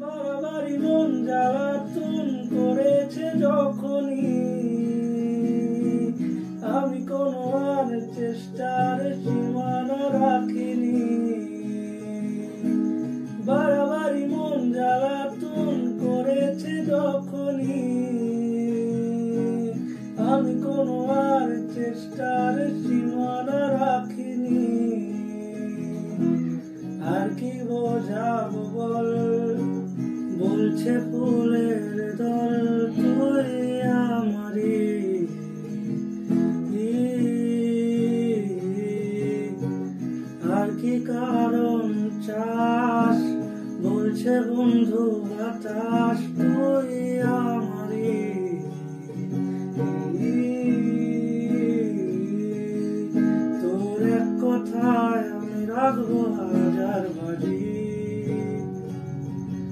বারবারই মন জ্বালাতন করেছে যখনই আমি কোনো আর চেষ্টার সীমানা রাখিনি। বারবারই মন জ্বালাতন করেছে যখনই আমি কোনো আর চেষ্টার সীমানা রাখিনি। আর কি বোঝাবো বল, বলছে ফুলের দল তুই আমারি। আর কি কারণ চাস, বলছে বন্ধু বাতাস তুই আমারি। তোর এক কথায় আমি রাখবো হাজার বাজি।